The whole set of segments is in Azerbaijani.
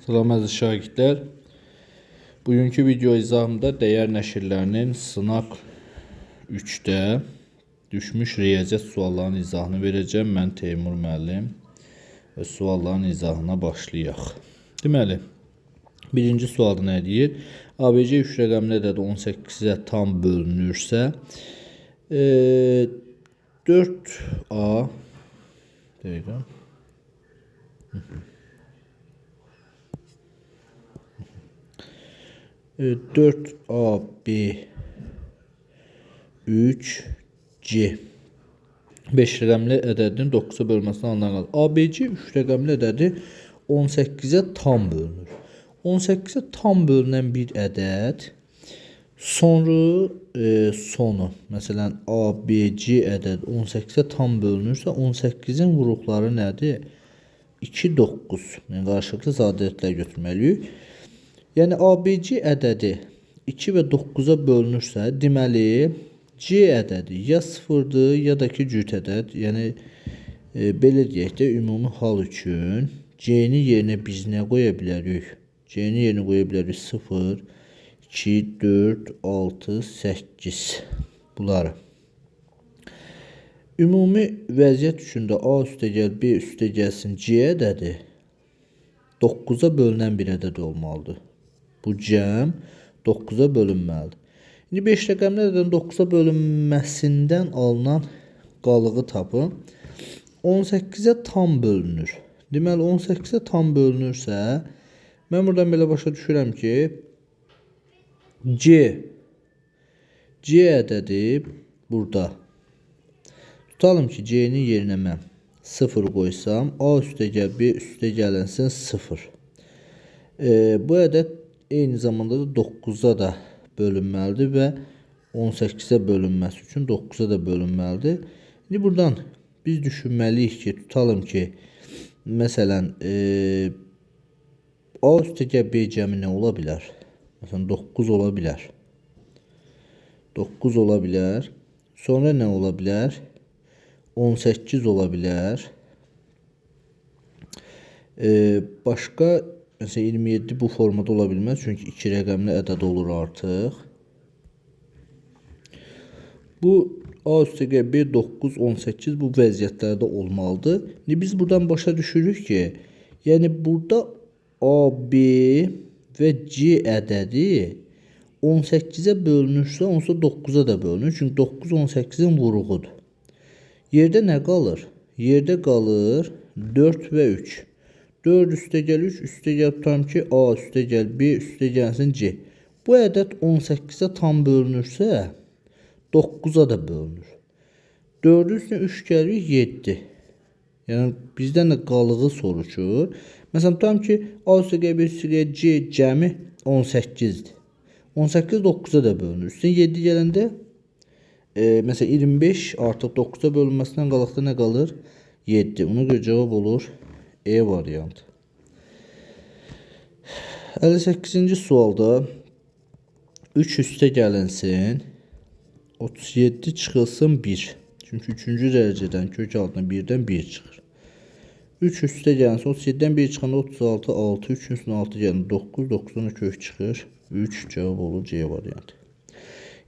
Salam əziz şagirdlər. Bugünkü video izahımda dəyər nəşrlərinin sınaq 3-də düşmüş riyaziyyat suallarının izahını verəcəm. Mən Teymur müəllim və sualların izahına başlayaq. Deməli, birinci sualda nə deyir? ABC 3 rəqəmli ədədi 18-ə tam bölünürsə, 4A deyirəm. 4AB 3C 5 rəqəmli ədədin 9-a bölməsini alınan qalır. ABC 3 rəqəmli ədədi 18-ə tam bölünür. 18-ə tam bölünən bir ədəd sonu, məsələn ABC ədəd 18-ə tam bölünürsə, 18-in vuruqları nədir? 2, 9. Yəni qarşılıqlı zadələr götürməliyik. Yəni ABC ədədi 2 və 9-a bölünürsə, deməli C ədədi ya 0-dır, ya da ki cüt ədəd. Yəni belə deyək də, ümumi hal üçün C-ni yerinə biz nə qoya bilərik? C-ni yerinə qoya bilərik 0, 2, 4, 6, 8 bunları. Ümumi vəziyyət üçün də A üstəgəl B üstəgəlsin C ədədi 9-a bölünən bir ədəd olmalıdır. Bu cəm 9-a bölünməlidir. İndi 5 rəqəmli ədədin 9-a bölünməsindən alınan qalığı tapın. 18-ə tam bölünür. Deməli 18-ə tam bölünürsə, mən buradan belə başa düşürəm ki, C ədədi burada. Tutalım ki, C-nin yerinə mən 0 qoysam, A üstəgəl B üstəgəlinsin 0. Bu ədəd eyni zamanda da 9-a da bölünməlidir və 18-ə bölünməsi üçün 9-a da bölünməlidir. İndi buradan biz düşünməliyik ki, tutalım ki, məsələn, A üstəgəl B cəmi nə ola bilər? Məsələn, 9 ola bilər. 9 ola bilər. Sonra nə ola bilər? 18 ola bilər. Başqa məsələn 27 bu formada ola bilməz, çünki 2 rəqəmli ədəd olur artıq. Bu A üstəgəl B 9, 18 bu vəziyyətlərdə olmalıdır. İndi biz buradan başa düşürük ki, yəni burada A, B və C ədədi 18-ə bölünürsə, onsa 9-a da bölünür. Çünki 9 18-in vuruğudur. Yerdə nə qalır? Yerdə qalır 4 və 3. 4 üstəgəl 3 üstəgəl tutam ki, A üstəgəl B üstəgəlsin C. Bu ədəd 18-ə tam bölünürsə, 9-a da bölünür. 4-ün üstünə 3 gəlir 7. Yəni bizdən də qalığı soruşur. Məsələn, tutam ki, A üstəgəl B üstəgəl C cəmi 18-dir. 18 9-a da bölünür. Üstünə 7 gələndə məsələn 25 artıq 9-a bölünməsindən qalıqda nə qalır? 7. Ona görə cavab olur E variantı. 58-ci sualda 3 üstə gəlinsin 37 çıxılsın 1. Çünki 3-cü dərəcədən kök altına 1-dən 1 çıxır. 3 üstə gəlinsin 37-dən 1 çıxanda 36, 6, 3-ün üstünə 6 gəlin 9, 9-dan kök çıxır. 3 cavab olur C variantı.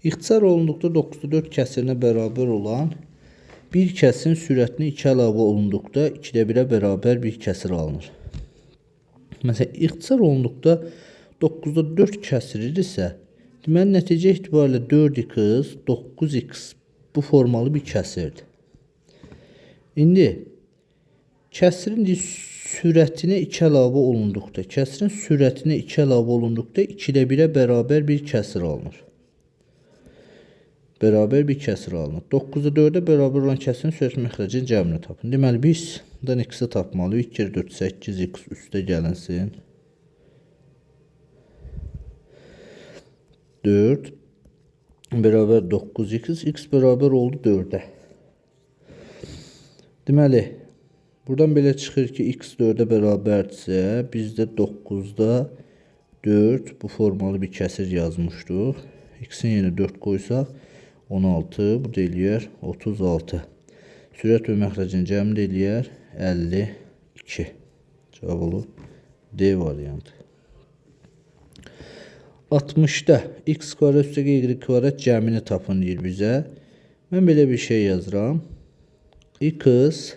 İxtisar olunduqda 9-da 4 kəsirinə bərabər olan bir kəsirin sürətini 2 əlavə olunduqda 2-də 1-ə bərabər bir kəsir alınır. Məsələn, ixtisar olunduqda 9-da 4 kəsirilirsə, deməli, nəticə etibarilə 4x, 9x bu formalı bir kəsirdir. İndi, kəsirin sürətinə 2 əlavə olunduqda, 2-də 1-ə bərabər bir kəsir alınır. Bərabər bir kəsir alınır. 9-da 4-ə bərabər olan kəsirin sürət məxrəcinin cəmini tapın. Deməli, biz bundan x-i tapmalıyıq. 2 kere 4, 8x üstə gəlinsin. 4 bərabər 9x, x bərabər oldu 4-ə. Deməli, buradan belə çıxır ki, x 4-ə bərabərdirsə, biz də 9-da 4 bu formalı bir kəsir yazmışdıq. X-in yerinə 4 qoysaq, 16, bu da eləyər 36. Sürət və məxrəcin cəmi də eləyər 52. Cavab olur D variantı. 60-da x kvadrat üstə y kvadrat cəmini tapın deyir bizə. Mən belə bir şey yazıram. X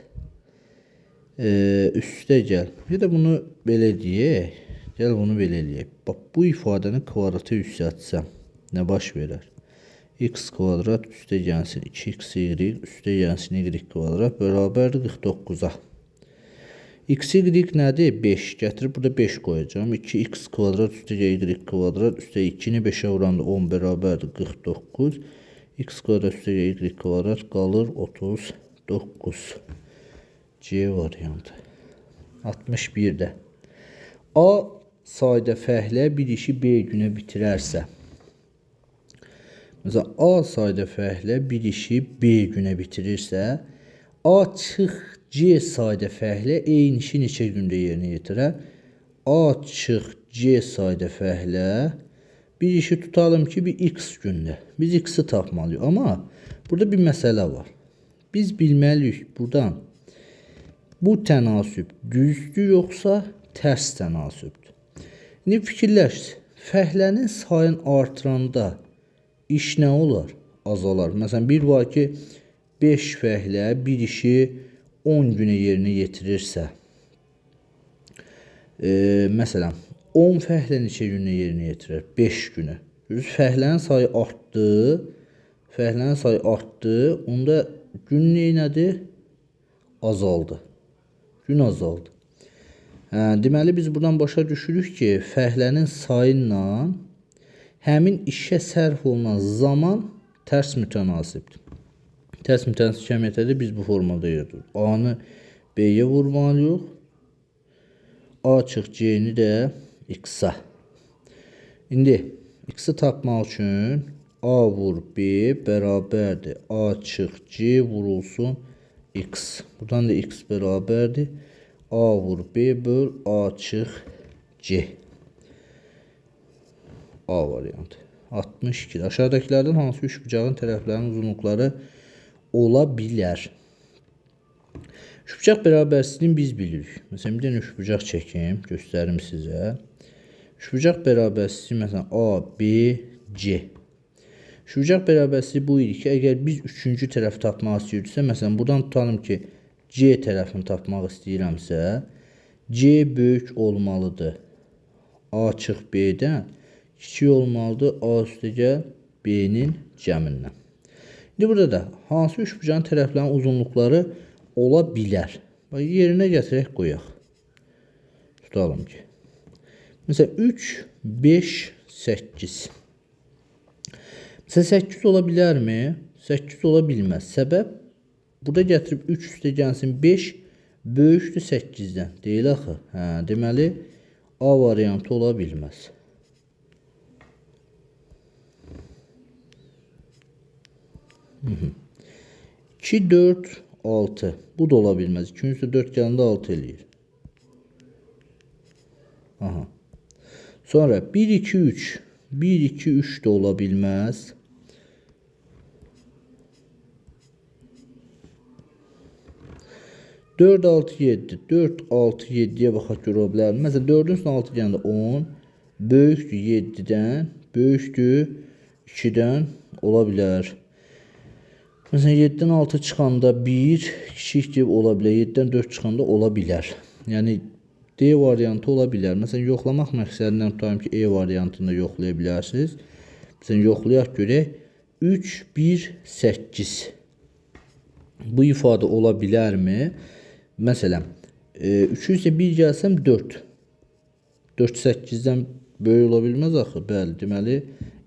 üstə gəl. Ya da bunu belə deyək. Gəl bunu belə eləyək. Bax, bu ifadəni kvadratı yüksəltsəm nə baş verər? X kvadrat üstə gəlsin 2xy üstə gəlsin y kvadrat bərabərdir 49-a. X, y nədir? 5. Gətirib burada 5 qoyacağım. 2x kvadrat üstə y kvadrat üstə 2-ni 5-ə vuranda 10 bərabərdir 49. X kvadrat üstə y kvadrat qalır 39. C variantı. 61-də. A sayda fəhlə bir işi B günə bitirərsə. Məsələn, A sayda fəhlə bir işi B günə bitirirsə, A çıx C sayda fəhlə eyni işi neçə gündə yerinə yetirər? A çıx C sayda fəhlə bir işi tutalım ki, bir x gündə. Biz x-i tapmalıyıq. Amma burada bir məsələ var. Biz bilməliyik buradan bu tənasüb düzdür yoxsa tərs tənasübdür. İndi fikirləş, fəhlənin sayını artıranda iş nə olar? Azalar. Məsələn, bir var ki, 5 fəhlə bir işi 10 günə yerinə yetirirsə, məsələn, 10 fəhlə neçə günə yerinə yetirir? 5 günə. Fəhlənin sayı artdı, onda gün nədir? Azaldı. Gün azaldı. Deməli, biz buradan başa düşürük ki, fəhlənin sayı ilə həmin işə sərf olunan zaman tərs mütənasibdir. Tərs mütənasib cəmiyyətdə biz bu formada yazırıq. A-nı B-yə vurmalıyıq. A çıx C-ni də X-a. İndi X-i tapmaq üçün A vur B bərabərdir. A çıx C vurulsun X. Buradan da X bərabərdir. A vur B böl A çıx C. A variantı. 62. Aşağıdakilərdən hansı üçbucağın tərəflərinin uzunluqları ola bilər? Üçbucaq bərabərsizliyini biz bilirik. Məsələn, bir dənə üçbucaq çəkim, göstərim sizə. Üçbucaq bərabərsizliyi məsələn A, B, C. Üçbucaq bərabərsizliyi bu idi ki, əgər biz üçüncü tərəf tapmaq istəyirsə, məsələn, buradan tutalım ki, C tərəfini tapmaq istəyirəmsə, C böyük olmalıdır A çıx B-dən, kiçik olmalıdır A üstə gəl B-nin cəmindən. İndi burada da hansı üçbucağın tərəflərinin uzunluqları ola bilər? Yerinə gətirək qoyaq. Tutalım ki. Məsələn, 3, 5, 8. Məsələn, 8 ola bilərmi? 8 ola bilməz. Səbəb, burada gətirib 3 üstə gəlsin 5, böyükdür 8-dən. Deyil axı. Deməli, A variantı ola bilməz. 2, 4, 6. Bu da ola bilməz. 2 üstə 4 gələndə 6 eləyir. Sonra 1, 2, 3. 1, 2, 3 də ola bilməz. 4, 6, 7. 4, 6, 7-yə baxaq görə bilər. Məsələn, 4-ün üstünə 6 gələndə 10. Böyükdür 7-dən. Böyükdür 2-dən ola bilər. Məsələn, 7-dən 6 çıxanda 1, kiçikdir ola bilər. 7-dən 4 çıxanda ola bilər. Yəni, D variantı ola bilər. Məsələn, yoxlamaq məqsədindən tutarım ki, E variantını yoxlaya bilərsiniz. Məsələn, yoxlayaq görək. 3, 1, 8. Bu ifadə ola bilərmi? Məsələn, 3-ü isə 1 gəlsəm 4. 4, 8-dən böyük ola bilməz axı. Bəli, deməli,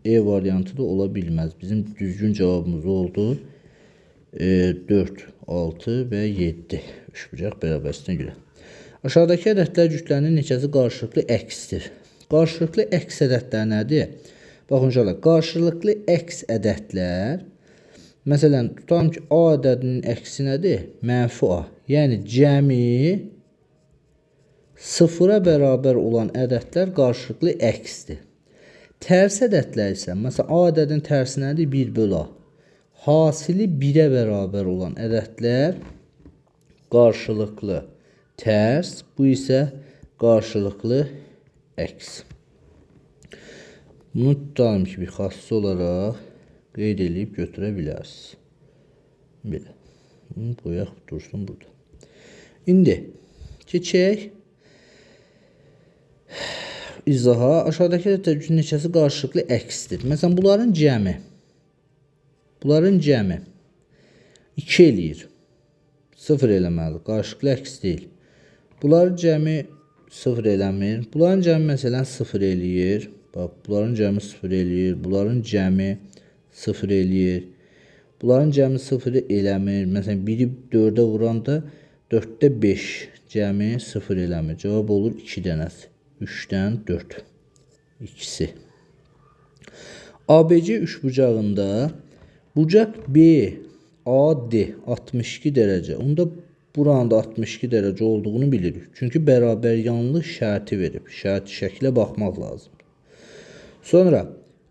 E variantı da ola bilməz. Bizim düzgün cavabımız oldu. 4, 6 və 7. Üçbucaq bərabərsizliyinə görə. Aşağıdakı ədədlər cütlərinin neçəsi qarşılıqlı əksdir? Qarşılıqlı əks ədədlər nədir? Baxın uşaqlar, qarşılıqlı əks ədədlər, məsələn, tutalım ki, A ədədinin əksi nədir? Mənfi A. Yəni, cəmi sıfıra bərabər olan ədədlər qarşılıqlı əksdir. Tərs ədədlər isə, məsələn, A ədədinin tərsi nədir? 1 böl A. Hasili 1-ə bərabər olan ədədlər qarşılıqlı tərs, bu isə qarşılıqlı əks. Bunu tutalım ki, bir xassası olaraq qeyd edib götürə bilərsiniz. Belə. Bunu qoyaq, dursun burada. İndi keçək izaha. Aşağıdakı tərcümənin neçəsi qarşılıqlı əksdir? Məsələn, bunların cəmi 2 eləyir. 0 eləməlidir. Qarşılıqlı əks deyil. Bunların cəmi 0 eləmir. Bunların cəmi məsələn 0 eləyir. Bax, bunların cəmi 0 eləyir. Bunların cəmi 0 eləyir. Bunların cəmi 0 eləmir. Məsələn, 1-i 4-ə vuranda 4-də 5 cəmi 0 eləmir. Cavab olur 2 dənəsi. 3-dən 4. İkisi. ABC üçbucağında bucaq B, AD 62 dərəcə. Onda buranın da 62 dərəcə olduğunu bilirik. Çünki bərabər yanlış şərti verib. Şərti şəklə baxmaq lazım. Sonra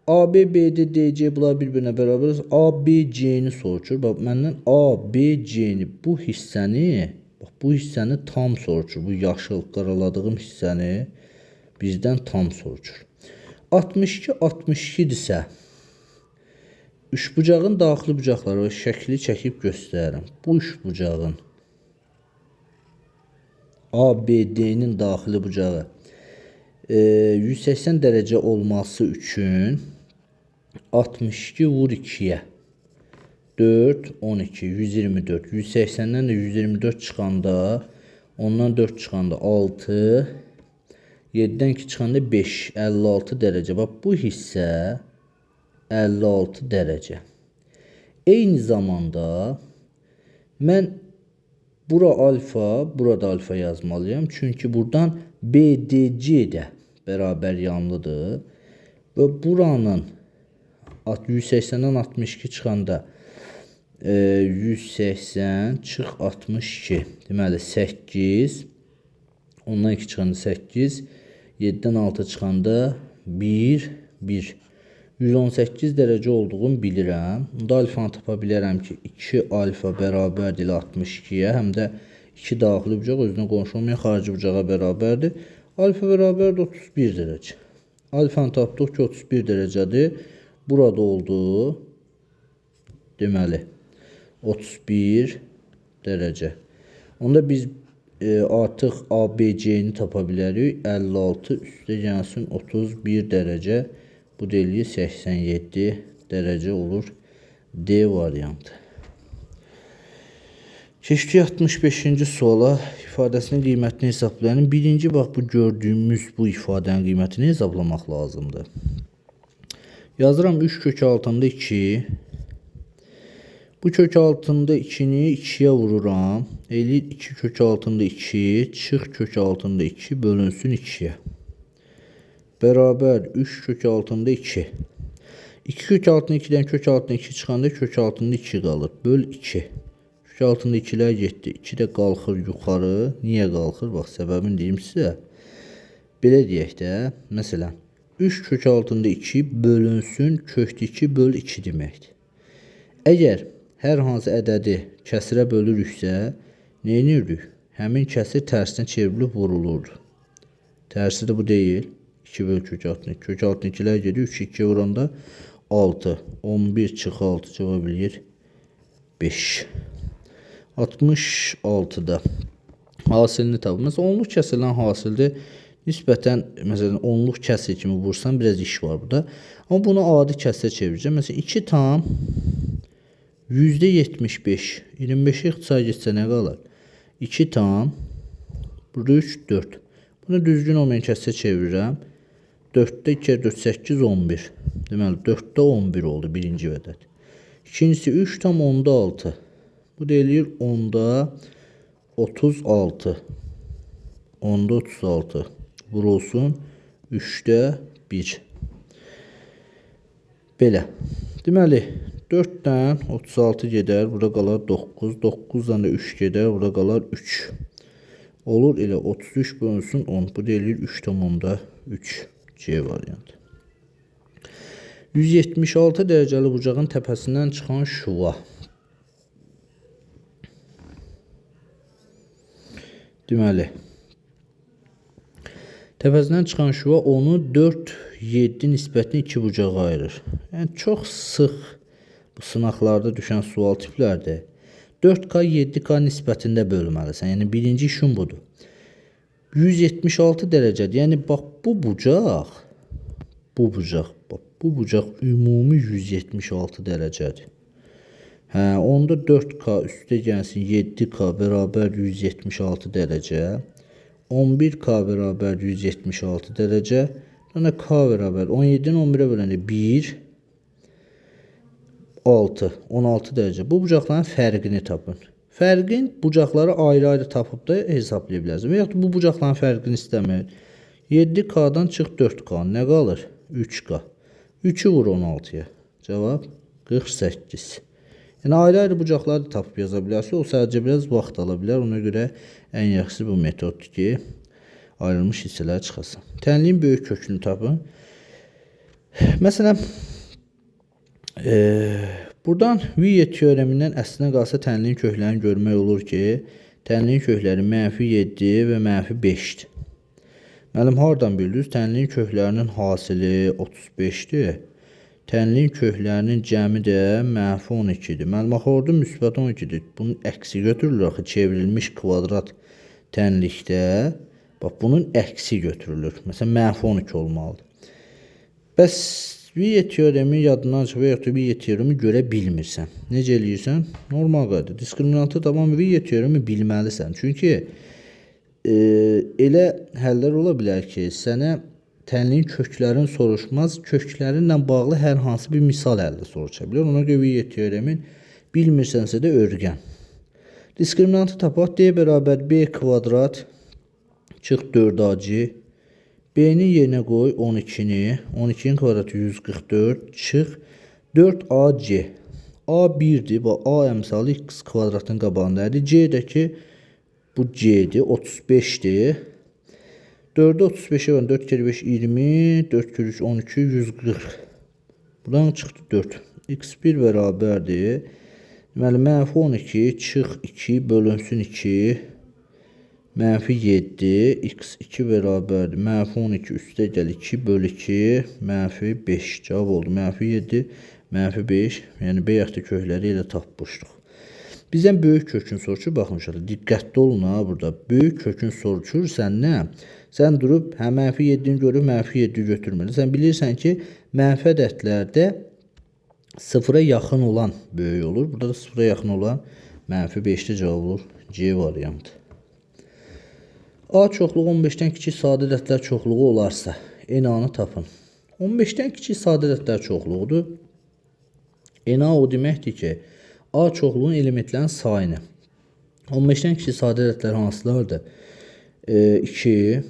AB, BD, DC bunlar bir-birinə bərabər. ABC-ni soruşur. Bax, məndən ABC-ni bu hissəni tam soruşur. Bu yaşıl qaraladığım hissəni bizdən tam soruşur. 62 62-dirsə üçbucağın daxili bucaqları və şəkli çəkib göstərirəm. Bu üçbucağın ABD-nin daxili bucağı 180 dərəcə olması üçün 62 vur 2-yə 4, 12, 124. 180-dən də 124 çıxanda, ondan 4 çıxanda 6, 7-dən 2 çıxanda 5, 56 dərəcə. Bax, bu hissə 56 dərəcə. Eyni zamanda mən bura alfa, burada alfa yazmalıyam. Çünki buradan BDC də bərabər yanlıdır. Və buranın 180-dən 62 çıxanda 180 çıx 62. Deməli 8. Ondan 2 çıxanda 8. 7-dən 6 çıxanda 1, 1. 118 dərəcə olduğunu bilirəm. Bunda alfanı tapa bilərəm ki, 2 alfa bərabərdir 62-yə. Həm də 2 daxili bucaq özünə qonşu olmayan xarici bucağa bərabərdir. Alfa bərabərdir 31 dərəcə. Alfanı tapdıq ki, 31 dərəcədir. Burada oldu. Deməli 31 dərəcə. Onda biz artıq ABC-ni tapa bilərik. 56 üstə gəlsin 31 dərəcə. Bu deyil 87 dərəcə olur D variantı. Keçdik 65-ci suala. İfadəsinin qiymətini hesablayalım. Birinci, bax, bu gördüyümüz bu ifadənin qiymətini hesablamaq lazımdır. Yazıram 3 kök altında 2. Bu kök altında 2-ni 2-yə vururam. Eləyir 2 kök altında 2. Çıx kök altında 2 bölünsün 2-yə. Bərabər 3 kök altında 2. 2 kök altında 2-dən kök altında 2 çıxanda kök altında 2 qalır. Böl 2. Kök altında 2-lər getdi. 2 də qalxır yuxarı. Niyə qalxır? Bax, səbəbini deyim sizə. Belə deyək də, məsələn, 3 kök altında 2 bölünsün kökdə 2 böl 2 deməkdir. Əgər hər hansı ədədi kəsirə bölürüksə, nə edirik? Həmin kəsir tərsinə çevrilib vurulurdu. Tərsi də bu deyil. 2 böl kök altında 2. Kök altında 2-lər gedir. 3 2-yə vuranda 6. 11 çıx 6 cavab eləyir 5. 66-da hasilini tapın. Məsələn, onluq kəsirlərin hasildir. Nisbətən, məsələn, onluq kəsir kimi vursan, biraz iş var burada. Amma bunu adi kəsirə çevirəcəm. Məsələn, 2 tam %75. 25-i ixtisar getsə nə qalır? 2 tam, burada 3, 4. Bunu düzgün olmayan kəsirə çevirirəm. 4-də 2, 4, 8, 11. Deməli, 4-də 11 oldu birinci vədəd. İkincisi 3 tam 10-da 6. Bu deyilir 10-da 36. 10-da 36. Vurulsun 3-də 1. Belə. Deməli, 4-dən 36 gedər, burada qalar 9. 9-dan da 3 gedər, burada qalar 3. Olur elə 33 bölünsün 10. Bu deyilir 3 tam 10-da 3. C variantı. 176 dərəcəli bucağın təpəsindən çıxan şuva. Deməli, Təpəsindən çıxan şüa onu 4-7 nisbətini 2 bucağa ayırır. Yəni çox sıx bu sınaqlarda düşən sual tiplərdir. 4K 7K nisbətində bölməlisən. Yəni birinci işin budur. 176 dərəcədir. Yəni bax bu bucaq bax bu bucaq ümumi 176 dərəcədir. Hə, onda 4K üstə gəlsin 7K bərabər 176 dərəcə. 11K bərabər 176 dərəcə. Yəni K bərabər 17-nin 11-ə böləndə 1, 6, 16 dərəcə. Bu bucaqların fərqini tapın. Fərqin bucaqları ayrı-ayrı tapıb da hesablaya bilərsiniz. Və yaxud bu bucaqların fərqini istəmir. 7K-dan çıx 4K. Nə qalır? 3K. 3-ü vur 16-ya. Cavab 48. Yəni ayrı-ayrı bucaqları da tapıb yaza bilərsiniz. O sadəcə biraz vaxt ala bilər. Ona görə ən yaxşısı bu metoddur ki, ayrılmış hissələri çıxasın. Tənliyin böyük kökünü tapın. Məsələn, buradan Viye teoremindən əslinə qalsa tənliyin köklərini görmək olur ki, tənliyin kökləri -7 və -5'dir. Müəllim, hardan bildiniz? Tənliyin köklərinin hasili 35'dir. Tənliyin köklərinin cəmi də -12'dir. Müəllim, axı orada müsbət 12'dir. Bunun əksi götürülür. Axı çevrilmiş kvadrat tənlikdə bax bunun əksi götürülür. Məsələn, -12 olmalıdır. Bəs Viye teoremi yadından çıxıb və yaxud da Viye teoremi görə bilmirsən. Necə eləyirsən? Normal qayda. Diskriminantı tamam Viye teoremi bilməlisən. Çünki elə həllər ola bilər ki, sənə tənliyin köklərini soruşmaz, köklərinlə bağlı hər hansı bir misal əldə soruşa bilər. Ona görə Viye teoremin bilmirsənsə də öyrən. Diskriminantı tapaq. D bərabər B kvadrat çıx 4AC. B-nin yerinə qoy 12-ni. 12'nin kvadratı 144 çıx 4AC. A 1'dir. A əmsalı x kvadratın qabağındadır. C-dəki bu C-dir. 35'dir. 4'ü 35'e var. 4 kere 5 20. 4 kere 3 12 140. Buradan çıxdı 4. X1 bərabərdir. Deməli, -12 çıx 2 bölünsün 2. -7. X2 bərabərdir. -12 üstə gəl 2 bölü 2. -5. Cavab oldu. -7. -5. Yəni B yaxtı kökləri ilə tapmışdıq. Bizdən böyük kökün soruşur. Baxın uşaqlar, diqqətli olun ha burada. Böyük kökün soruşur səndən. Sən durub hə -7-ni görüb -7 götürməli. Sən bilirsən ki, mənfi ədədlərdə sıfıra yaxın olan böyük olur. Burada da sıfıra yaxın olan -5'də cavab olur. C variantı. A çoxluğu 15'dən kiçik sadə ədədlər çoxluğu olarsa, ENA-nı tapın. 15'dən kiçik sadə ədədlər çoxluğudur. ENA o deməkdir ki, A çoxluğun elementlərin sayını. 15'dən kiçik sadə ədədlər hansılardır? 2,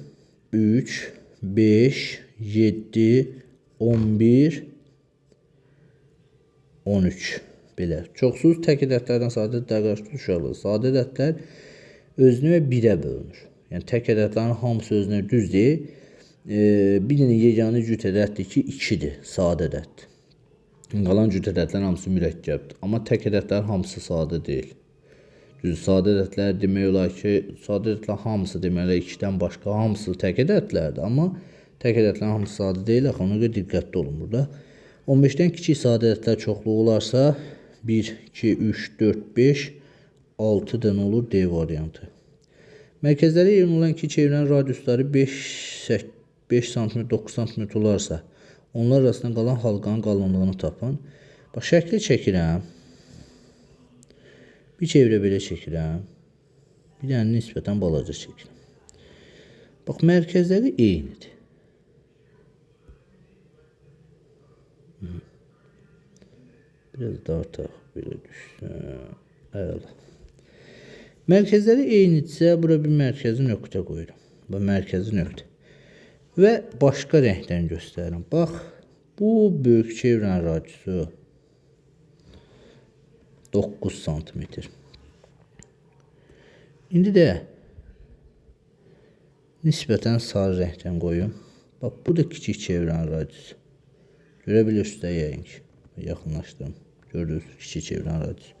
3, 5, 7, 11, 13. Belə. Çoxsuz tək ədədlərdən sadə ədədlər qarşılaşır. Sadə ədədlər özünü və 1'ə bölünür. Yəni tək ədədlərin hamısı özünə düz deyil. Birinin yeganə cüt ədəddir ki, 2'dir. Sadə ədəddir. Qalan cüt ədədlərin hamısı mürəkkəbdir. Amma tək ədədlərin hamısı sadə deyil. Düz sadə ədədlər demək olar ki, sadə ədədlər hamısı deməli 2'dən başqa hamısı tək ədədlərdir. Amma tək ədədlərin hamısı sadə deyil. Axı ona görə diqqətli olun burada. 15'dən kiçik sadə ədədlər çoxluğu olarsa 1, 2, 3, 4, 5, 6 dən olur D variantı. Mərkəzləri eyni olan iki çevrənin radiusları 5 cm, 9 cm olarsa, onlar arasında qalan halqanın qalınlığını tapın. Bax, şəkli çəkirəm. Bir çevrə belə çəkirəm. Bir dənə nisbətən balaca çəkirəm. Bax, mərkəzləri eynidir. Biraz daha artıq belə düşsün. Əla. Mərkəzləri eynidirsə, bura bir mərkəzi nöqtə qoyuram. Bu mərkəzi nöqtə. Və başqa rəngdən göstərirəm. Bax, bu böyük çevrənin radiusu 9 cm. İndi də nisbətən sarı rəngdən qoyum. Bax, bu da kiçik çevrənin radiusu. Görə bilirsiniz də yəqin ki. Yaxınlaşdırım. Gördünüz, kiçik çevrənin radiusu.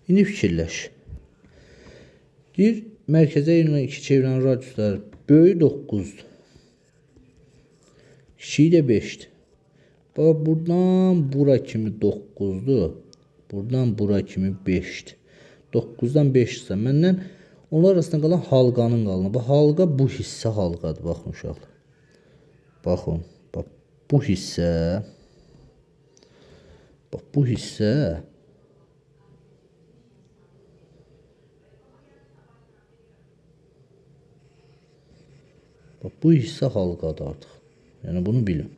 İndi fikirləş. Deyir, mərkəzə yönələn iki çevrənin radiusları böyük 9'dur. 2 də 5'dir. Bax, buradan bura kimi 9'dur. Buradan bura kimi 5'dir. 9'dan 5 ise məndən onlar arasında qalan halqanın qalını. Bax, halqa bu hissə halqadır. Baxın uşaqlar. Baxın. Bax, bu hissə. Bax, bu hissə. Bax, bu hissə halqadır artıq. Yəni bunu bilin.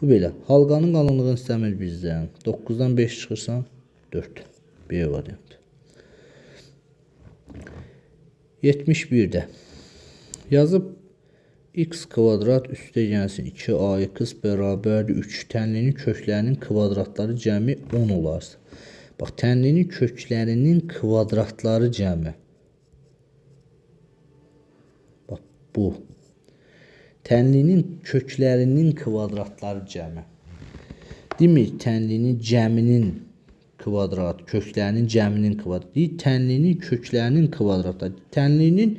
Bu belə. Halqanın qalınlığını istəmir bizdən. 9'dan 5 çıxırsan 4. B variantı. 71'də. Yazıb x kvadrat üstə gəlsin 2ax bərabərdir 3. Tənlinin köklərinin kvadratları cəmi 10 olarsa. Bax, tənlinin köklərinin kvadratları cəmi. Bax, bu. Tənlinin köklərinin kvadratları cəmi. Demir tənlinin cəminin kvadrat, köklərinin cəminin kvadratı. Deyir tənlinin köklərinin kvadratı. Tənlinin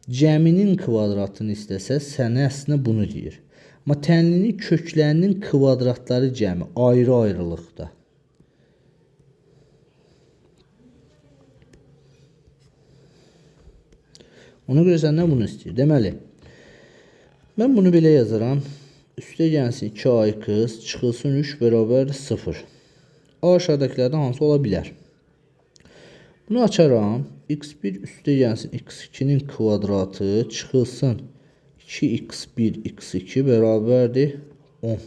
cəminin kvadratını istəsə, sənə əslində bunu deyir. Amma tənlinin köklərinin kvadratları cəmi ayrı-ayrılıqda. Ona görə səndən bunu istəyir. Deməli, mən bunu belə yazaram. Üstə gəlsin 2ax çıxılsın 3 bərabər 0. A aşağıdakilərdən hansı ola bilər? Bunu açaram. x1 üstə gəlsin x2'nin kvadratı çıxılsın 2x1 x2 bərabərdir 10.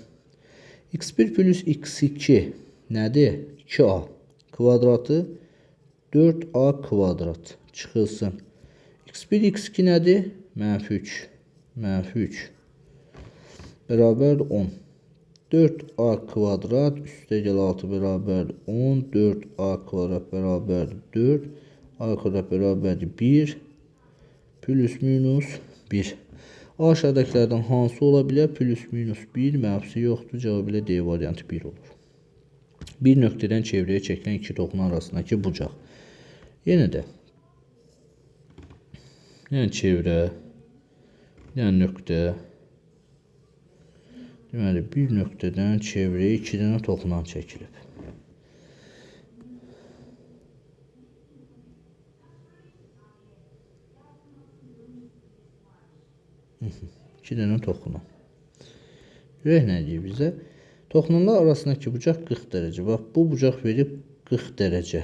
x1 plus x2 nədir? 2a kvadratı 4a kvadrat çıxılsın. x1 x2 nədir? Mənfi 3. Mənfi 3 bərabər 10. 4a kvadrat üstə gəl 6 bərabər 10. 4a kvadrat bərabər 4. A kvadrat bərabər 1. Plus minus 1. Aşağıdakilərdən hansı ola bilər? Plus minus 1 mənfisi yoxdur. Cavab ilə D variantı 1 olur. Bir nöqtədən çevrəyə çəkilən iki toxun arasındakı bucaq. Yenə də. Yəni çevrə. Yəni nöqtə. Deməli, bir nöqtədən çevrəyə 2 dənə toxunan çəkilib. İki dənə toxunan. Görək nə deyir bizə? Toxunanlar arasındakı bucaq 40 dərəcə. Bax, bu bucaq verib 40 dərəcə.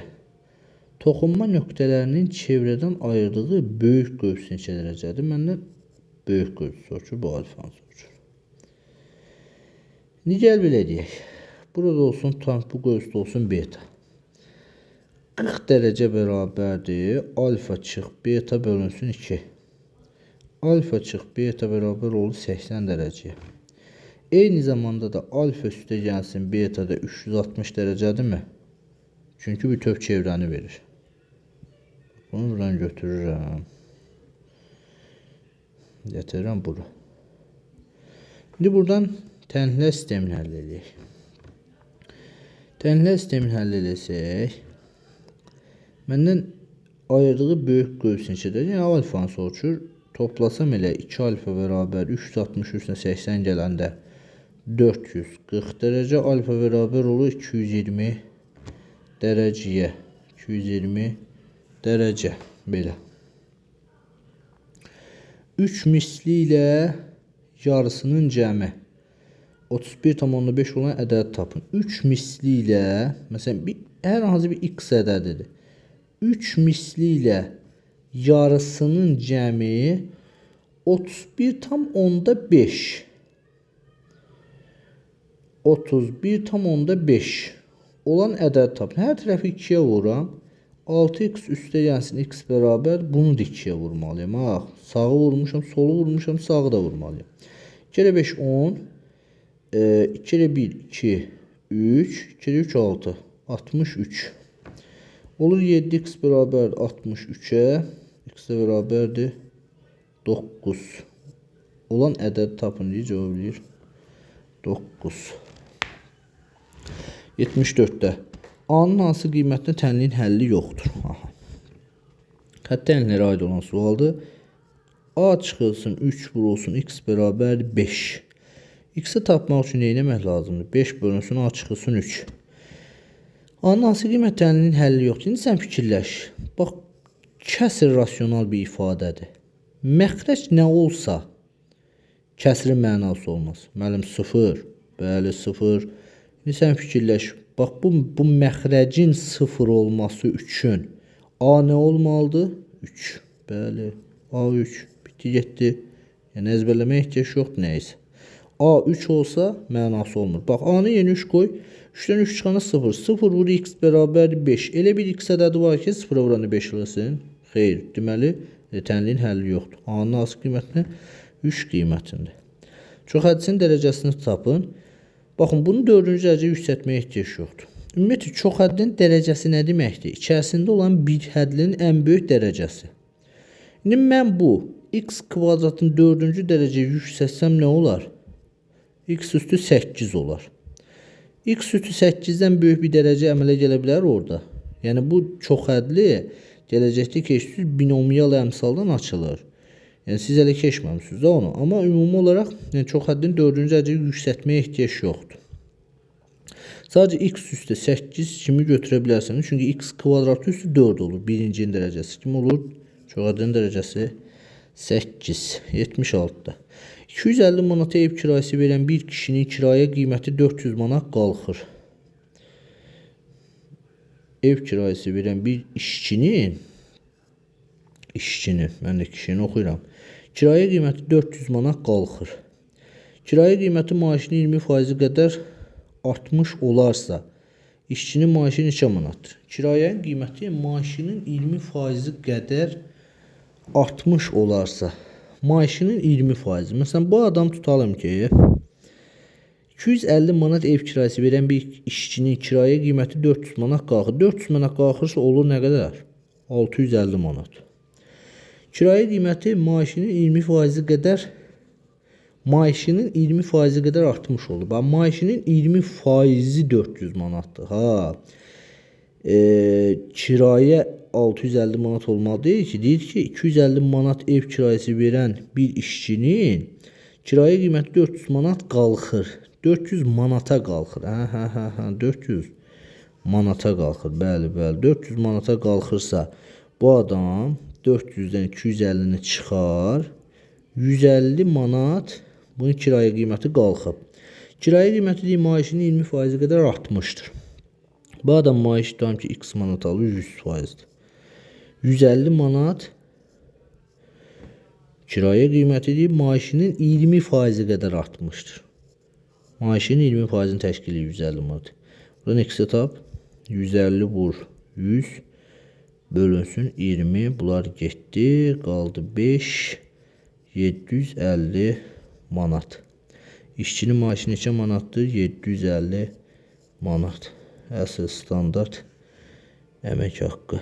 Toxunma nöqtələrinin çevrədən ayırdığı böyük qövs neçə dərəcədir? Məndən böyük qövs soruşur, bu alfanı soruşur. İndi gəl belə deyək. Burada olsun tam, bu qövsdə olsun beta. 40 dərəcə bərabərdir. Alfa çıx beta bölünsün 2. Alfa çıx beta bərabər olur 80 dərəcəyə. Eyni zamanda da alfa üstə gəlsin beta da 360 dərəcədirmi? Çünki bütöv çevrəni verir. Bunu buradan götürürəm. Gətirirəm bura. İndi buradan tənhilər sistemini həll edək. Tənhilər sistemini həll edəsək, məndən ayırdığı böyük qövs neçədir? Yəni alfanı soruşur. Toplasam elə 2 alfa bərabər 360 80 gələndə 440 dərəcə. Alfa bərabər olur 220 dərəcəyə. 220 dərəcə. Belə. 3 misli ilə yarısının cəmi 31,5 olan ədəd tapın. 3 misli ilə, məsələn, hər hansı bir x ədədidir. 3 misli ilə yarısının cəmi 31,5. 31,5 olan ədəd tapın. Hər tərəfi 2'yə vuram. 6x üstə gəlsin x bərabər. Bunu da 2'yə vurmalıyım. Sağı vurmuşam, solu vurmuşam, sağı da vurmalıyım. 2 ilə 5 10. 2 ilə 1 2 3. 2 ilə 3 6. 63. Olur 7x bərabər 63'ə. X də bərabərdir 9. Olan ədəd tapın deyə cavab verir 9. 74'də. A'nın hansı qiymətində tənliyin həlli yoxdur? Xətt tənlilərə aid olan sualdır. A çıxılsın 3 vurulsun x bərabər 5. X-i tapmaq üçün nə etmək lazımdır? 5 bölünsün A çıxılsın 3. A-nın hansı qiymət tənlinin həlli yoxdur? İndi sən fikirləş. Bax, kəsr rasional bir ifadədir. Məxrəc nə olsa kəsrin mənası olmaz. Müəllim 0. Bəli 0. İndi sən fikirləş. Bax, bu məxrəcin 0 olması üçün A nə olmalıdır? 3. Bəli. A3. Bitti getdi. Yəni əzbərləməyə ehtiyac yoxdur nəysə. A3 olsa mənası olmur. Bax, A-nı yeni 3 qoy. 3-dən 3 çıxana 0. 0 vur x bərabərdir 5. Elə bir x ədədi var ki, 0-a vuranı 5 eləsin. Xeyr. Deməli, tənliyin həlli yoxdur. A-nın hansı qiymətini? 3 qiymətində. Çox həddinin dərəcəsini tapın. Baxın, bunu 4-cü dərəcəyə yüksəltməyə ehtiyac yoxdur. Ümumiyyətlə, çox həddin dərəcəsi nə deməkdir? İçərisində olan bir hədlinin ən böyük dərəcəsi. İndi mən bu x kvadratın 4-cü dərəcəyə yüksəltsəm nə olar? X üstü 8 olar. X üstü 8-dən böyük bir dərəcə əmələ gələ bilər orada. Yəni, bu çox hədli gələcəkdə keçsiz binomial əmsaldan açılır. Yəni, siz elə keçməmişsiniz də onu. Amma ümumi olaraq çox həddin 4-cü dərəcəyə yüksəltməyə ehtiyac yoxdur. Sadəcə x üstü 8 kimi götürə bilərsiniz. Çünki x kvadratı üstü 4 olur. Birincinin dərəcəsi kim olur? Çox həddin dərəcəsi 8. 76-da. 250 manata ev kirayəsi verən bir kişinin kirayə qiyməti 400 manat qalxır. Ev kirayəsi verən bir işçinin, mən də kişini oxuyuram, kirayə qiyməti 400 manat qalxır. Kirayə qiyməti maaşının 20% qədər artmış olarsa, işçinin maaşı neçə manatdır? Kirayənin qiyməti maaşının 20% qədər artmış olarsa, maaşının 20%. Məsələn, bu adam tutalım ki, 250 manat ev kirayəsi verən bir işçinin kirayə qiyməti 400 manat qalxır. 400 manat qalxırsa olur nə qədər? 650 manat. Kirayə qiyməti maaşının 20% qədər artmış olur. Bax, maaşının 20% 400 manatdır. Kirayə 650 manat olmalı deyil ki, deyir ki, 250 manat ev kirayəsi verən bir işçinin kirayə qiyməti 400 manat qalxır. 400 manata qalxır. 400 manata qalxır. Bəli. 400 manata qalxırsa, bu adam 400-dən 250-ni çıxar. 150 manat bunun kirayə qiyməti qalxıb. Kirayə qiyməti deyil, maaşının 20% qədər artmışdır. Bu adam maaşı tutalım ki, x manat alır, 100%'dir. 150 manat kirayə qiyməti deyil, maaşının 20% qədər artmışdır. Maaşının 20%'ni təşkil edir 150 manat. Buradan x-i tap. 150 vur 100 bölünsün 20. Bunlar getdi. Qaldı 5. 750 manat. İşçinin maaşı neçə manatdır? 750 manat. Əsl standart əmək haqqı.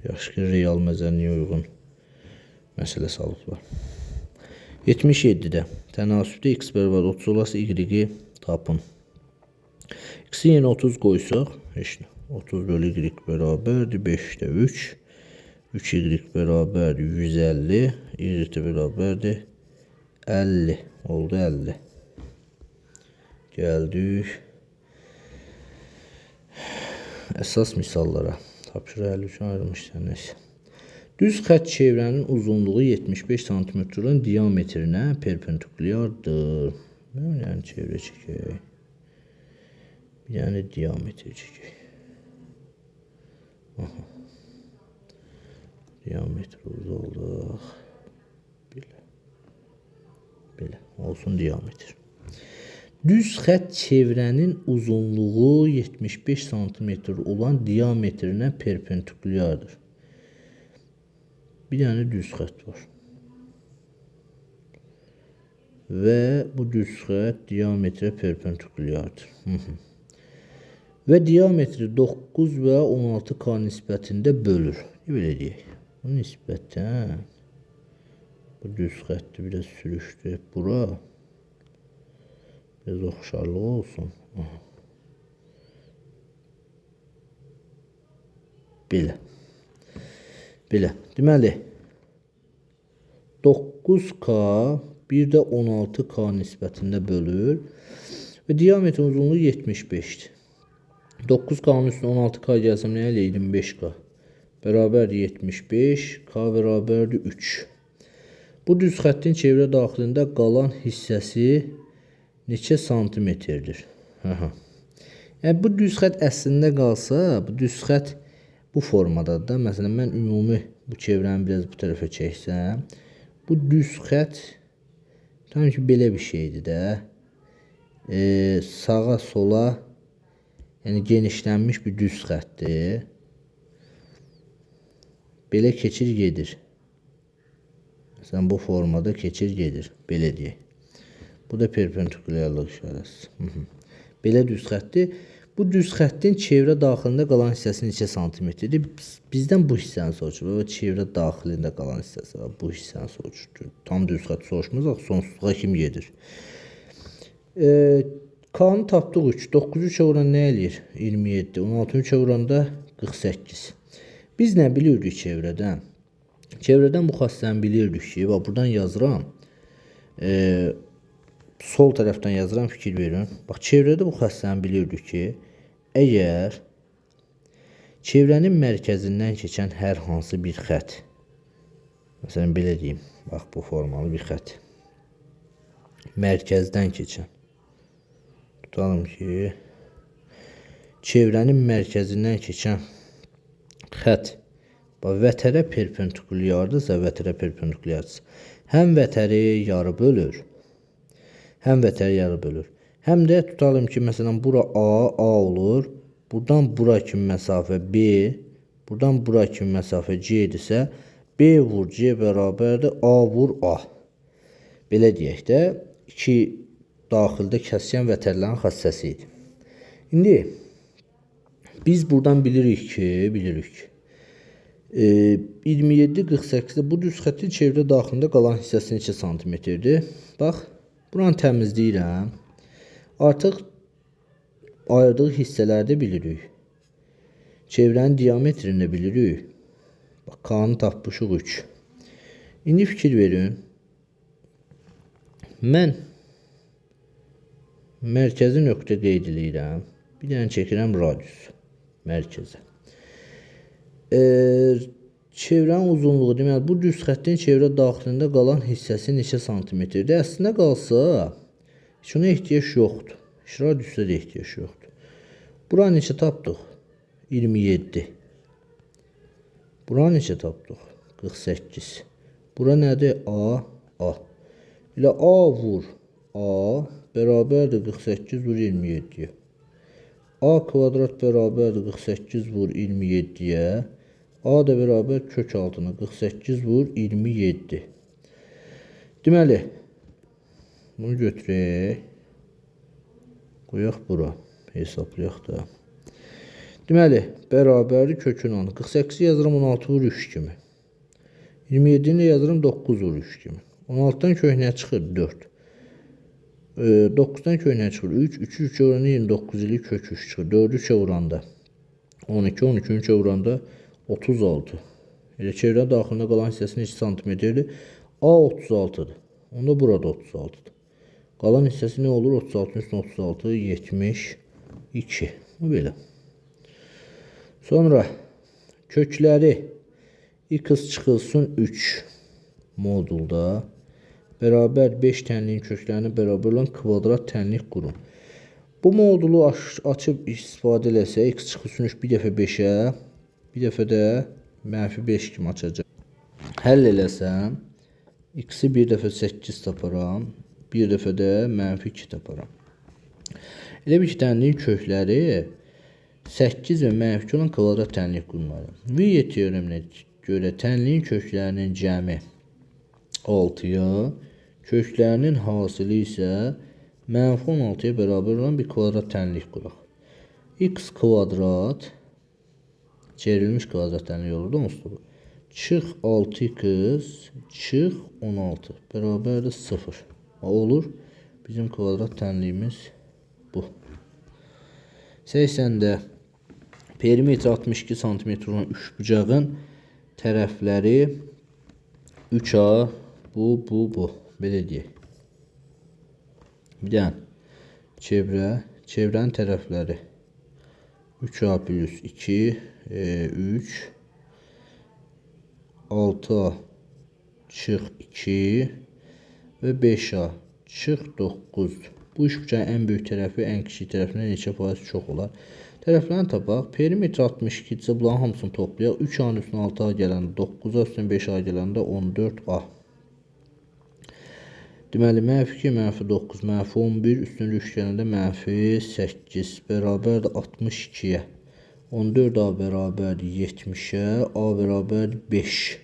Yaxşı ki, real məzənliyə uyğun məsələ salıblar. 77-də tənasübdə x bərabər 30 olarsa y-i tapın. X-i yenə 30 qoysaq, 30 bölü y bərabərdir 5-də 3. 3y bərabərdir 150. Y bərabərdir 50. Oldu 50. Gəldik əsas misallara. Tapşırıq 53 ayrılmışdır. Neyse. Düz xətt çevrənin uzunluğu 75 cm-ın diametrinə perpendikulyardır. Yəni çevrə çəkək. Yəni diametr çəkək. Diametr uzaldıq. Belə. Olsun diametr. Düz xətt çevrənin uzunluğu 75 cm olan diametrinə perpendikulyardır. Bir dənə düz xətt var. Və bu düz xətt diametrə perpendikulyardır. Və diametri 9 və 16K nisbətində bölür. Belə deyək. Bu nisbətən bu düz xətti biraz sürüşdürək bura. Biraz oxşarlığı olsun. Belə. Deməli 9K Bir də 16K nisbətində bölür. Və diametrin uzunluğu 75'dir. 9K'nın üstüne 16K gəlsəm nə eləyir? 25K. Bərabərdir 75K bərabərdir 3. Bu düz xəttin çevrə daxilində qalan hissəsi neçə santimetrdir? Yəni bu düz xətt əslində qalsa, bu düz xətt bu formadadır da. Məsələn, mən ümumi bu çevrəni biraz bu tərəfə çəksəm, bu düz xətt tam ki belə bir şeydir də. Sağa sola, yəni genişlənmiş bir düz xəttdir. Belə keçir gedir. Məsələn, bu formada keçir gedir. Belə deyək. Bu da perpendikulyarlıq işarəsi. Belə düz xəttdir. Bu düz xəttin çevrə daxilində qalan hissəsi neçə santimetrdir? Bizdən bu hissəni soruşur. Və çevrə daxilində qalan hissəsi var. Bu hissəni soruşur. Tam düz xətt soruşmazaq, sonsuzluğa kimi gedir. K'nı tapdıq 3. 9'u 3'ə vuran nə eləyir? 27. 16'ı 3'ə vuranda 48. Biz nə bilirdik çevrədən? Çevrədən bu xassəni bilirdik ki, bax buradan yazıram. Sol tərəfdən yazıram, fikir verin. Bax çevrədə bu xassəni bilirdik ki, əgər çevrənin mərkəzindən keçən hər hansı bir xətt, məsələn belə deyim, bax bu formalı bir xətt, mərkəzdən keçən, tutalım ki, çevrənin mərkəzindən keçən xətt vətərə perpendikulyardırsa, vətərə perpendikulyardırsa, həm vətəri yarı bölür, həm vətəri yarı bölür. Həm də tutalım ki, məsələn, bura A olur, buradan bura kimi məsafə B, buradan bura kimi məsafə C idisə, B vur C bərabərdir A vur A. Belə deyək də, iki daxildə kəskin vətərlərin xassəsi idi. İndi biz buradan bilirik ki, 27-48'də bu düz xəttin çevrə daxilində qalan hissəsi neçə santimetrdir? Bax, buranı təmizləyirəm. Artıq ayırdığı hissələrdə bilirik. Çevrənin diametrini də bilirik. Bax, K'nı tapmışıq 3. İndi fikir verin. Mən mərkəzi nöqtə qeyd edirəm. Bir dənə çəkirəm radius mərkəzə. Çevrənin uzunluğu, deməli bu düz xəttin çevrə daxilində qalan hissəsi neçə santimetrdir? Əslində qalsa, şuna ehtiyac yoxdur. Radiusa da ehtiyac yoxdur. Bura neçə tapdıq? 27. Bura neçə tapdıq? 48. Bura nədir? A. Elə A vur A bərabərdir 48 vur 27-yə. A kvadrat bərabərdir 48 vur 27-yə. A da bərabər kök altına 48 vur 27. Deməli, bunu götürək. Qoyaq bura. Hesablayaq da. Deməli, bərabərdir kökün 10. 48 yazıram 16 vur 3 kimi. 27-ni yazıram 9 vur 3 kimi. 16'dan köhnəyə çıxır 4. 9'dan köhnəyə çıxır 3. 3'ü 3'ə vuranda 29 ili kök 3 çıxır. 4'ü 3'ə vuranda 12. 12'ü 3'ə vuranda 36. Elə çevrə daxilində qalan hissəsi neçə santimetrdir? A 36'dır. Onda burada 36'dır. Qalan hissəsi nə olur? 36'ın üstündə 36, 72. Bu belə. Sonra kökləri x çıxılsın 3 modulda bərabər 5 tənliyin köklərinə bərabər olan kvadrat tənlik qurun. Bu modulu açıb istifadə eləsə, x çıxılsın 3 bir dəfə 5'ə, bir dəfə də -5 kimi açacaq. Həll eləsəm, x-i bir dəfə 8 taparam, bir dəfə də -2 taparam. Elə bir ki, tənliyin kökləri 8 və -2 olan kvadrat tənlik qurmalı. Viye teoreminə görə tənliyin köklərinin cəmi 6'ya, köklərinin hasili isə -16'ya bərabər olan bir kvadrat tənlik quraq. X kvadrat çevrilmiş kvadrat tənlik olurdu onsuz da bu. Çıx 6x çıx 16 bərabərdir 0. Olur. Bizim kvadrat tənliyimiz bu. 80'də perimetr 62 cm olan üçbucağın tərəfləri 3A bu. Belə deyək. Bir dənə çevrə, çevrənin tərəfləri 3A plus 2, 3, 6A çıx 2 və 5A çıx 9. Bu üçbucağın ən böyük tərəfi ən kiçik tərəfindən neçə faiz çox olar? Tərəflərini tapaq. Perimetr 62-dirsə bunların hamısını toplayaq. 3A-nın üstünə 6A gələndə 9A üstünə 5A gələndə 14A. Deməli, -2, -9, -11 üstünə 3 gələndə -8 bərabərdir 62-yə. 14A bərabərdir 70-ə, A bərabərdir 5.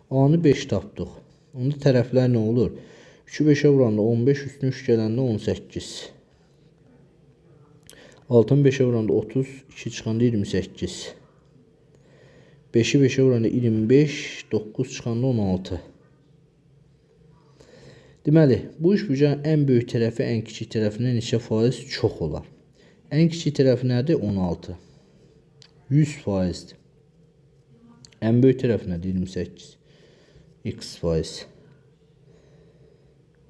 A-nı 5 tapdıq. Onda tərəflər nə olur? 3-ü 5-ə vuranda 15, üstünə 3 gələndə 18. 6-ını 5-ə vuranda 30, 2 çıxanda 28. 5-i 5-ə vuranda 25, 9 çıxanda 16. Deməli, bu üçbucağın ən böyük tərəfi ən kiçik tərəfindən neçə faiz çox olar? Ən kiçik tərəfi nədir? 16. 100 faizdir. Ən böyük tərəfi nədir? 28. X faiz.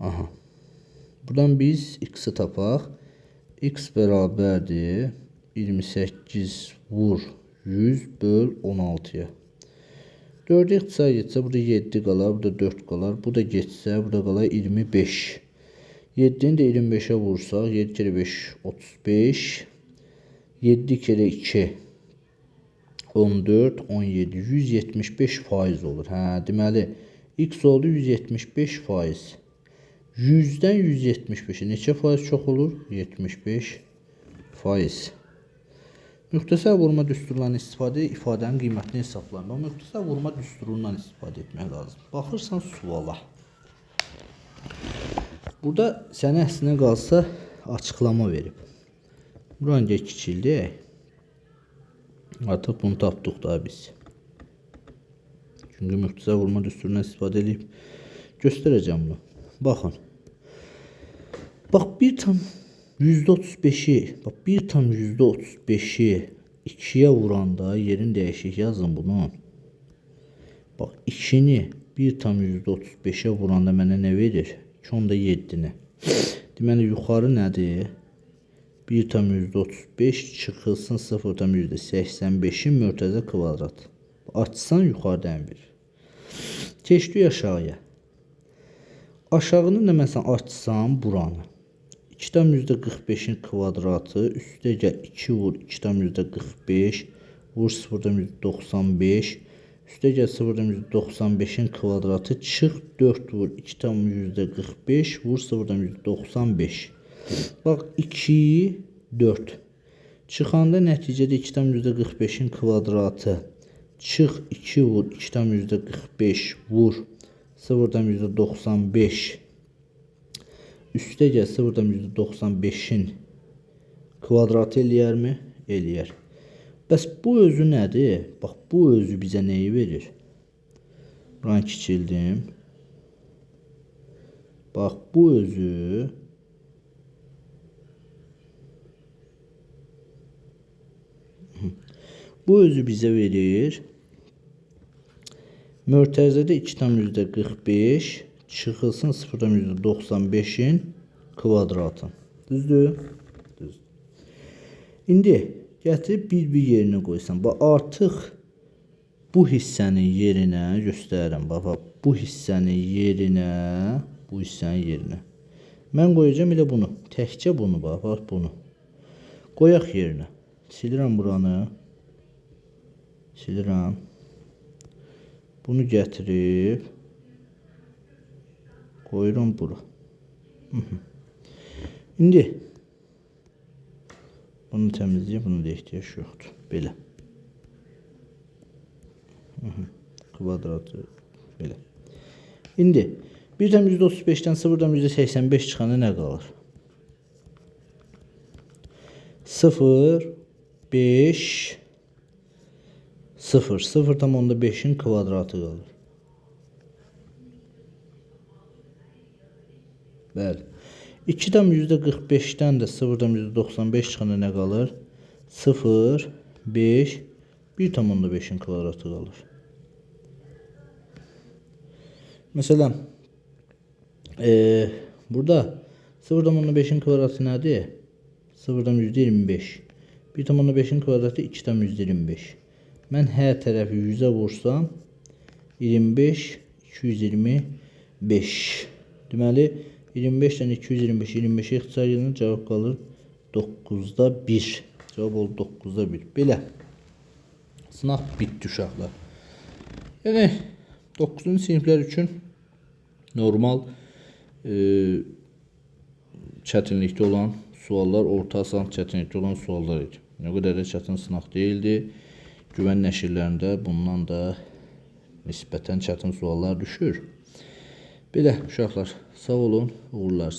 Aha. Buradan biz X-i tapaq. X bərabərdir 28 vur 100 böl 16-ya. 4-ü ixtisar getsə, burada 7 qalar, burada 4 qalar. Bu da getsə, burada qalar 25. 7-ni də 25-ə vursaq, 7 kere 5, 35. 7 kere 2, 14, 17, 175 faiz olur. Hə, deməli, X oldu 175 faiz. 100-dən 175-ə neçə faiz çox olur? 75 faiz. Müxtəsər vurma düsturlarından istifadə ifadənin qiymətini hesablayın. Müxtəsər vurma düsturundan istifadə etmək lazım. Baxırsan suala. Burada sənə əslinə qalsa açıqlama verib. Buranı kiçildək. Artıq bunu tapdıq da biz. Çünki müxtəsər vurma düsturundan istifadə edib göstərəcəm bunu. Baxın. Bax, %35'i, bax, 1,35'i 2'ye vuranda yerin dəyişik yazın bunu. Bax, 2'ni 1,35'e vuranda mənə nə verir? 2,7'ni. Deməli, yuxarı nədir? 1,35 çıxılsın 0,85'in mörtəzə kvadrat. Açsan yuxarıdan verir. Keçdik aşağıya. Aşağını da məsələn açsam buranı. 2,45'in kvadratı üstə gəl 2 vur 2,45 vur 0,95 üstə gəl 0,95'in kvadratı çıx 4 vur 2,45 vur 0,95. Bax 2 4 çıxanda nəticədə 2,45'in kvadratı çıx 2 vur 2,45 vur 0,95 üstə gəl 0,95'in kvadratı eləyər mi? Eləyər. Bəs bu özü nədir? Bax, bu özü bizə nəyi verir? Buranı kiçildim. Bax, bu özü bizə verir. Mörtəzədə 2,45 çıxılsın 0,95'in kvadratı. Düzdür? Düzdür. İndi gətirib bir yerinə qoysan. Bax, artıq bu hissənin yerinə göstərirəm. Bax, bu hissənin yerinə. Mən qoyacağım elə bunu. Təkcə bunu, bax, bunu. Qoyaq yerinə. Silirəm buranı. Silirəm. Bunu gətirib qoyuram bura. İndi bunu təmizləyib, bunu da ehtiyac yoxdur. Belə. Kvadratı belə. İndi 1,35'dən 0,85 çıxanda nə qalır? 0, 5, 0, 0,5'in kvadratı qalır. Bəli. 2,45'dən də 0,95 çıxanda nə qalır? 0, 5, 1,5'in kvadratı qalır. Məsələn, burada 0,5'in kvadratı nədir? 0,25. 1,5'in kvadratı 2,25. Mən hər tərəfi 100'ə vursam 25, 225. Deməli 25'dən 225, 25'e ixtisar edəndə cavab qalır 9'da 1. Cavab oldu 9'da 1. Belə. Sınaq bitdi uşaqlar. Yəni 9-cu siniflər üçün normal çətinlikdə olan suallar, orta asan çətinlikdə olan suallar idi. Nə qədər də çətin sınaq deyildi. Güvən nəşrlərində bundan da nisbətən çətin suallar düşür. Belə uşaqlar, sağ olun, uğurlar.